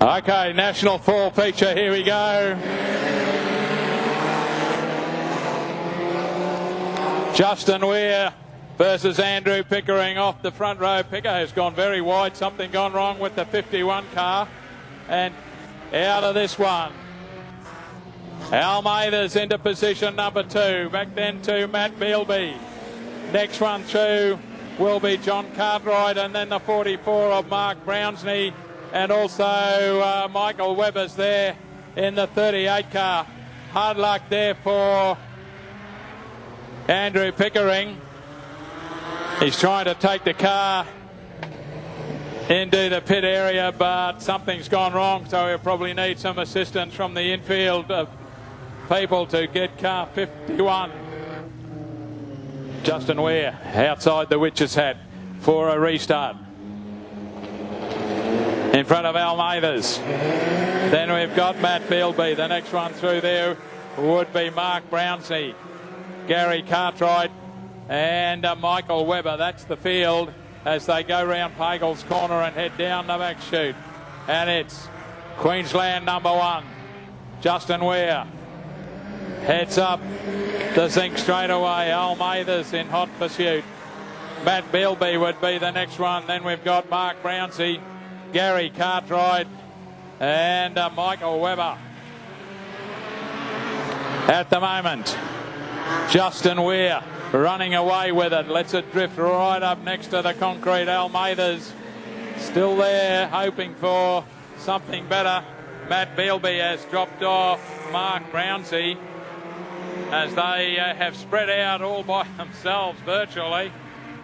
Okay, National 4 feature, here we go. Justin Weir versus Andrew Pickering off the front row. Picker has gone very wide, something gone wrong with the 51 car. And out of this one, Almeida's into position number 2. Back then to Matt Bealby. Next one through will be John Cartwright, and then the 44 of Mark Brownsley, and also Michael Webber's there in the 38 car. Hard luck there for Andrew Pickering. He's trying to take the car into the pit area, but something's gone wrong, so he'll probably need some assistance from the infield people to get car 51. Justin Weir outside the witch's hat for a restart. In front of Almeida's. Then we've got Matt Bealby. The next one through there would be Mark Brownsley, Gary Cartwright, and Michael Webber. That's the field as they go round Pagel's corner and head down the back chute. And it's Queensland number 1, Justin Weir. Heads up the zinc straight away. Almeida's in hot pursuit. Matt Bealby would be the next one. Then we've got Mark Brownsley, Gary Cartwright, and Michael Webber. At the moment, Justin Weir running away with it. Lets it drift right up next to the concrete. Almeida's still there, hoping for something better. Matt Bealby has dropped off Mark Brownsley as they have spread out all by themselves virtually.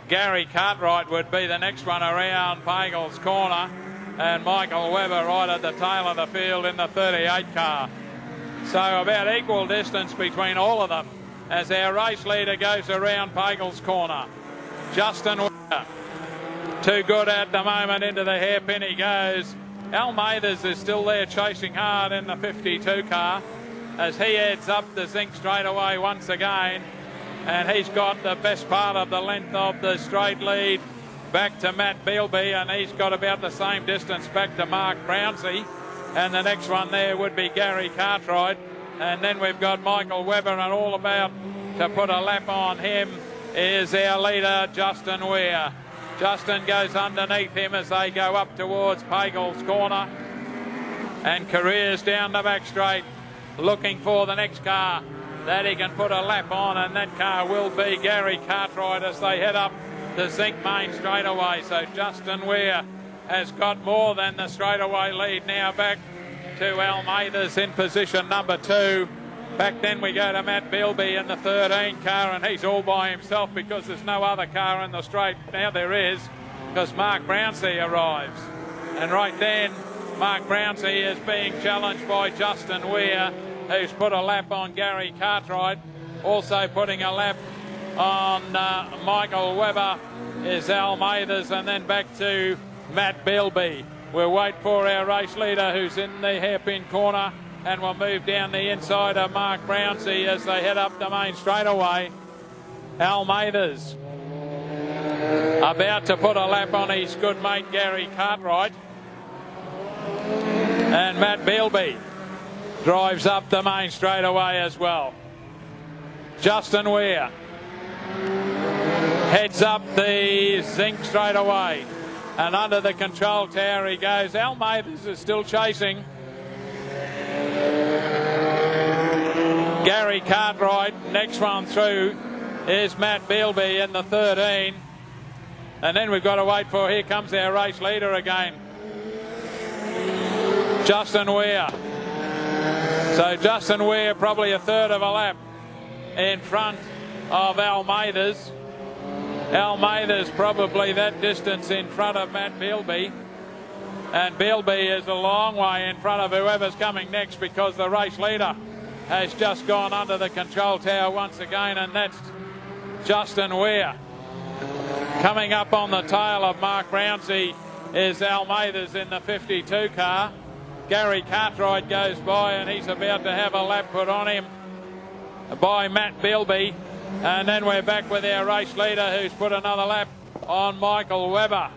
Gary Cartwright would be the next one around Pagel's corner, and Michael Webber right at the tail of the field in the 38 car. So about equal distance between all of them as our race leader goes around Pagel's corner. Justin Weir, too good at the moment, into the hairpin he goes. Almeida's is still there chasing hard in the 52 car as he heads up the zinc straightaway once again, and he's got the best part of the length of the straight lead back to Matt Bealby, and he's got about the same distance back to Mark Brownsley, and the next one there would be Gary Cartwright, and then we've got Michael Webber, and all about to put a lap on him is our leader Justin Weir. Justin goes underneath him as they go up towards Pagel's corner and careers down the back straight, looking for the next car that he can put a lap on, and that car will be Gary Cartwright as they head up the zinc main straightaway. So Justin Weir has got more than the straightaway lead now, back to Almeida's in position number 2. Back then we go to Matt Bealby in the 13 car, and he's all by himself because there's no other car in the straight. Now there is, because Mark Brownsley arrives. And right then, Mark Brownsley is being challenged by Justin Weir, who's put a lap on Gary Cartwright. Also putting a lap on Michael Webber is Almeida's, and then back to Matt Bealby. We'll wait for our race leader who's in the hairpin corner, and we'll move down the inside of Mark Brownsley as they head up the main straightaway. Almeida's about to put a lap on his good mate Gary Cartwright, and Matt Bealby drives up the main straightaway as well. Justin Weir heads up the zinc straightaway, and under the control tower he goes. Almeida's is still chasing Gary Cartwright. Next one through is Matt Bealby in the 13, and then we've got to wait for, here comes our race leader again, Justin Weir. So Justin Weir probably a third of a lap in front of Almeida's. Almeida's probably that distance in front of Matt Bealby, and Bealby is a long way in front of whoever's coming next, because the race leader has just gone under the control tower once again, and that's Justin Weir. Coming up on the tail of Mark Brownsley is Almeida's in the 52 car. Gary Cartwright goes by, and he's about to have a lap put on him by Matt Bealby. And then we're back with our race leader who's put another lap on Michael Webber.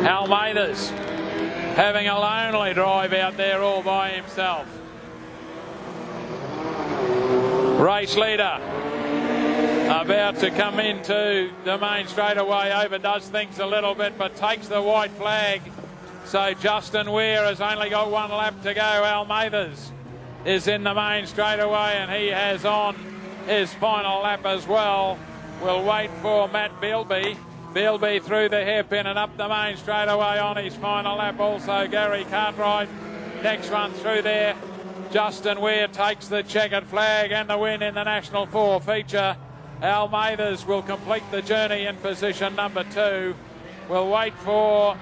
Almeida's having a lonely drive out there all by himself. Race leader about to come into the main straightaway, overdoes things a little bit but takes the white flag. So Justin Weir has only got one lap to go. Almeid's is in the main straightaway and he has on his final lap as well. We'll wait for Matt Bilby. Bilby through the hairpin and up the main straightaway on his final lap. Also Gary Cartwright. Next one through there. Justin Weir takes the checkered flag and the win in the National 4 feature. Almeid's will complete the journey in position number 2. We'll wait for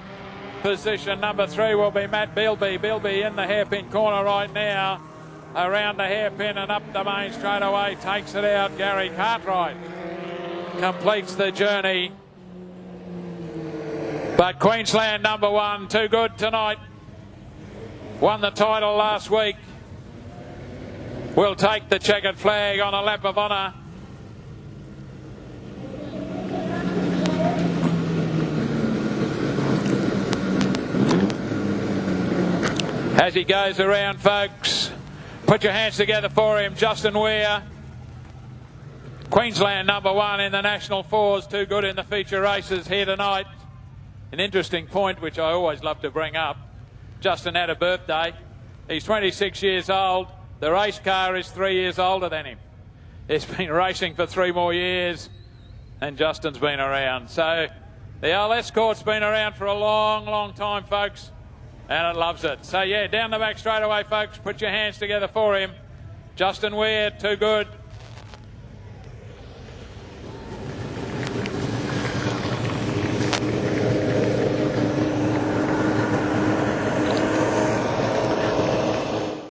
position number 3 will be Matt Bilby. Bilby in the hairpin corner right now. Around the hairpin and up the main straightaway. Takes it out. Gary Cartwright completes the journey. But Queensland number 1, too good tonight. Won the title last week. Will take the checkered flag on a lap of honour. As he goes around, folks, put your hands together for him. Justin Weir, Queensland number 1 in the National 4s, too good in the feature races here tonight. An interesting point which I always love to bring up. Justin had a birthday. He's 26 years old. The race car is 3 years older than him. He's been racing for 3 more years and Justin's been around. So the old Escort's been around for a long, long time, folks, and it loves it. So yeah, down the back straight away, folks, put your hands together for him. Justin Weir, too good.